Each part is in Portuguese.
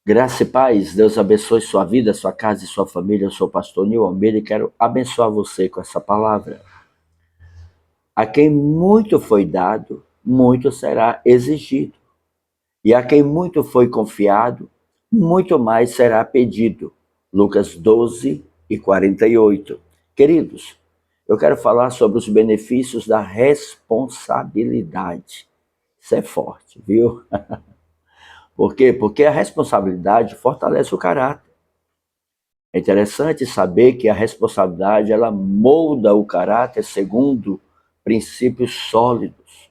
Graça e paz, Deus abençoe sua vida, sua casa e sua família. Eu sou o pastor Nil Almeida e quero abençoar você com essa palavra. A quem muito foi dado, muito será exigido. E a quem muito foi confiado, muito mais será pedido. Lucas 12:48. Queridos, eu quero falar sobre os benefícios da responsabilidade. Isso é forte, viu? Por quê? Porque a responsabilidade fortalece o caráter. É interessante saber que a responsabilidade ela molda o caráter segundo princípios sólidos.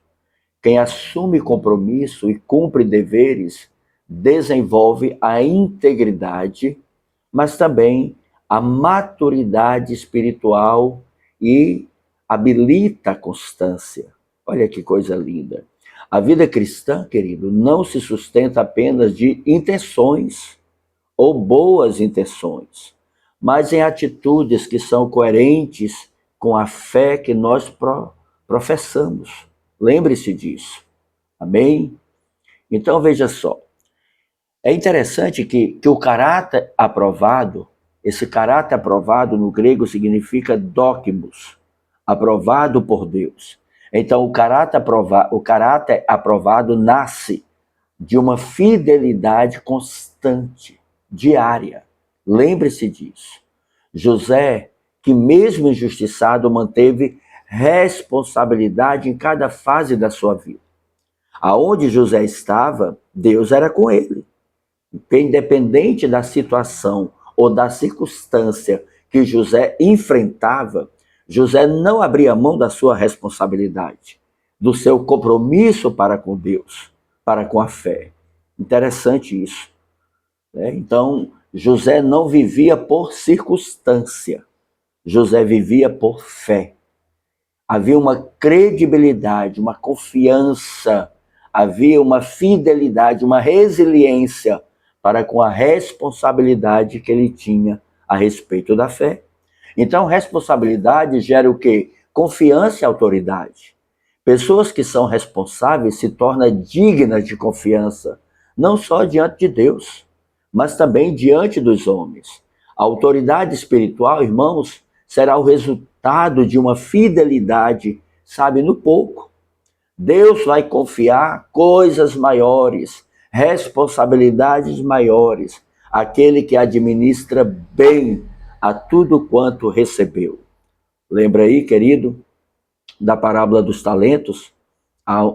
Quem assume compromisso e cumpre deveres desenvolve a integridade, mas também a maturidade espiritual e habilita a constância. Olha que coisa linda. A vida cristã, querido, não se sustenta apenas de intenções ou boas intenções, mas em atitudes que são coerentes com a fé que nós professamos. Lembre-se disso. Amém? Então veja só. É interessante que o caráter aprovado, esse caráter aprovado no grego significa dóquimos, aprovado por Deus. Então o caráter aprovado nasce de uma fidelidade constante, diária. Lembre-se disso. José, que mesmo injustiçado, manteve responsabilidade em cada fase da sua vida. Aonde José estava, Deus era com ele. Independente da situação ou da circunstância que José enfrentava, José não abria mão da sua responsabilidade, do seu compromisso para com Deus, para com a fé. Interessante isso, né? Então, José não vivia por circunstância, José vivia por fé. Havia uma credibilidade, uma confiança, havia uma fidelidade, uma resiliência para com a responsabilidade que ele tinha a respeito da fé. Então, responsabilidade gera o quê? Confiança e autoridade. Pessoas que são responsáveis se tornam dignas de confiança, não só diante de Deus, mas também diante dos homens. A autoridade espiritual, irmãos, será o resultado de uma fidelidade, sabe, no pouco. Deus vai confiar coisas maiores, responsabilidades maiores, àquele que administra bem a tudo quanto recebeu. Lembra aí, querido, da parábola dos talentos? A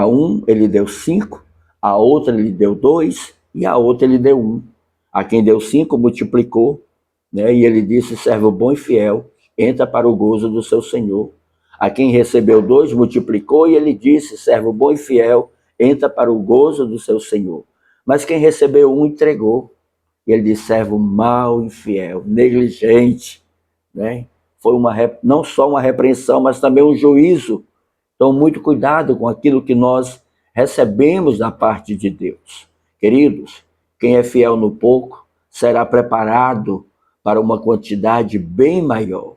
um ele deu 5, a outra ele deu 2 e a outra ele deu 1. A quem deu 5 multiplicou, né? E ele disse: servo bom e fiel, entra para o gozo do seu senhor. A quem recebeu 2 multiplicou e ele disse: servo bom e fiel, entra para o gozo do seu senhor. Mas quem recebeu 1 entregou. E ele disse: servo mau e infiel, negligente, né? Foi não só uma repreensão, mas também um juízo. Então, muito cuidado com aquilo que nós recebemos da parte de Deus. Queridos, quem é fiel no pouco será preparado para uma quantidade bem maior.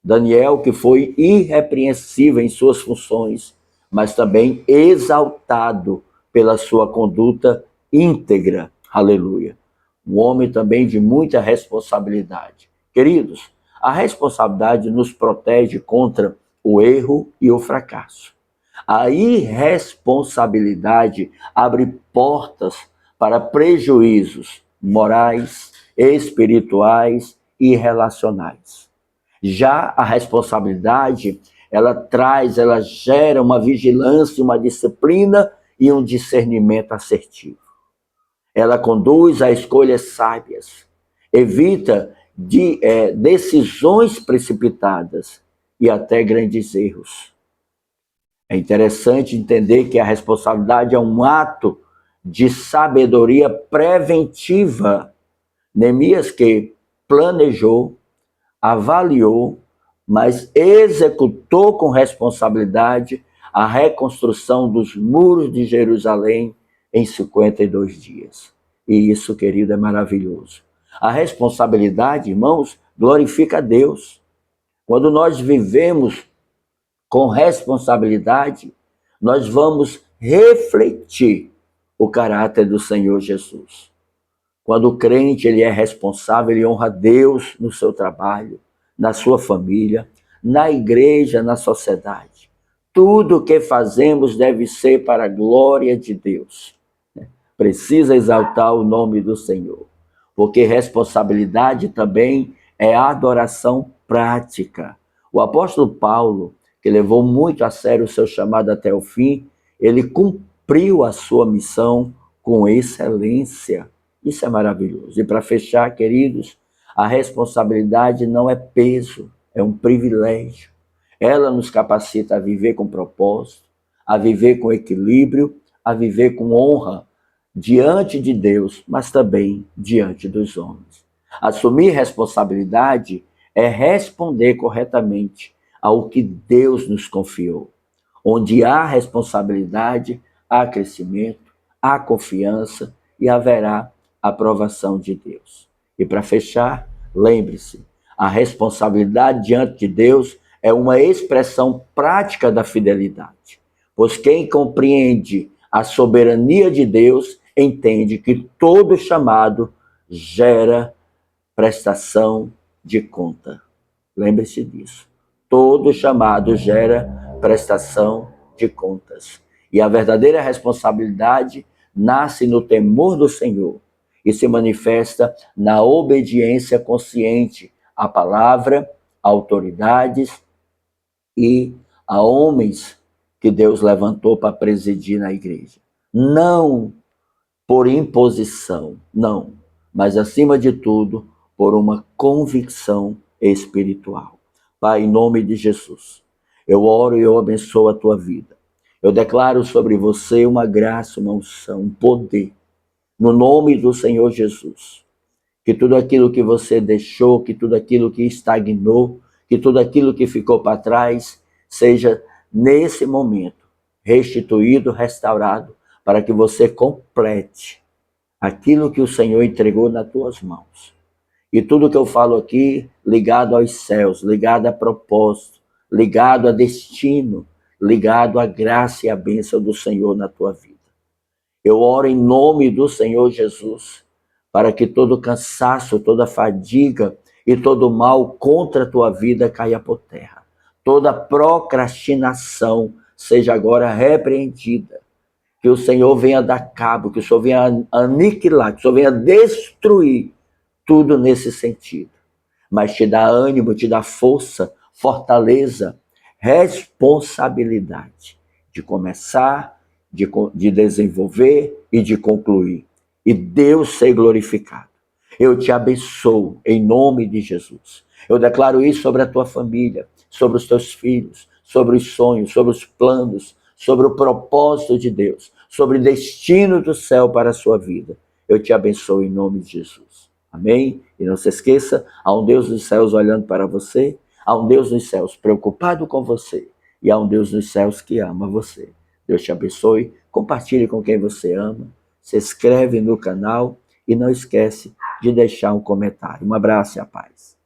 Daniel, que foi irrepreensível em suas funções, mas também exaltado pela sua conduta íntegra. Aleluia. Um homem também de muita responsabilidade. Queridos, a responsabilidade nos protege contra o erro e o fracasso. A irresponsabilidade abre portas para prejuízos morais, espirituais e relacionais. Já a responsabilidade, ela gera uma vigilância, uma disciplina e um discernimento assertivo. Ela conduz a escolhas sábias, evita decisões precipitadas e até grandes erros. É interessante entender que a responsabilidade é um ato de sabedoria preventiva. Neemias, que planejou, avaliou, mas executou com responsabilidade a reconstrução dos muros de Jerusalém em 52 dias. E isso, querido, é maravilhoso. A responsabilidade, irmãos, glorifica a Deus. Quando nós vivemos com responsabilidade, nós vamos refletir o caráter do Senhor Jesus. Quando o crente ele é responsável, ele honra Deus no seu trabalho, na sua família, na igreja, na sociedade. Tudo o que fazemos deve ser para a glória de Deus. Precisa exaltar o nome do Senhor, porque responsabilidade também é adoração prática. O apóstolo Paulo, que levou muito a sério o seu chamado até o fim, ele cumpriu a sua missão com excelência. Isso é maravilhoso. E para fechar, queridos, a responsabilidade não é peso, é um privilégio. Ela nos capacita a viver com propósito, a viver com equilíbrio, a viver com honra diante de Deus, mas também diante dos homens. Assumir responsabilidade é responder corretamente ao que Deus nos confiou. Onde há responsabilidade, há crescimento, há confiança e haverá aprovação de Deus. E para fechar, lembre-se, a responsabilidade diante de Deus é uma expressão prática da fidelidade, pois quem compreende a soberania de Deus entende que todo chamado gera prestação de conta. Lembre-se disso. Todo chamado gera prestação de contas. E a verdadeira responsabilidade nasce no temor do Senhor e se manifesta na obediência consciente à palavra, a autoridades e a homens que Deus levantou para presidir na igreja. Não por imposição, não, mas acima de tudo, por uma convicção espiritual. Pai, em nome de Jesus, eu oro e eu abençoo a tua vida. Eu declaro sobre você uma graça, uma unção, um poder, no nome do Senhor Jesus. Que tudo aquilo que você deixou, que tudo aquilo que estagnou, que tudo aquilo que ficou para trás, seja nesse momento restituído, restaurado, para que você complete aquilo que o Senhor entregou nas tuas mãos. E tudo que eu falo aqui, ligado aos céus, ligado a propósito, ligado a destino, ligado à graça e à bênção do Senhor na tua vida. Eu oro em nome do Senhor Jesus, para que todo cansaço, toda fadiga e todo mal contra a tua vida caia por terra. Toda procrastinação seja agora repreendida. Que o Senhor venha dar cabo, que o Senhor venha aniquilar, que o Senhor venha destruir tudo nesse sentido. Mas te dá ânimo, te dá força, fortaleza, responsabilidade de começar, de desenvolver e de concluir. E Deus ser glorificado. Eu te abençoo em nome de Jesus. Eu declaro isso sobre a tua família, sobre os teus filhos, sobre os sonhos, sobre os planos, sobre o propósito de Deus, sobre o destino do céu para a sua vida. Eu te abençoo em nome de Jesus. Amém? E não se esqueça, há um Deus dos céus olhando para você, há um Deus dos céus preocupado com você e há um Deus dos céus que ama você. Deus te abençoe, compartilhe com quem você ama, se inscreve no canal e não esquece de deixar um comentário. Um abraço e a paz.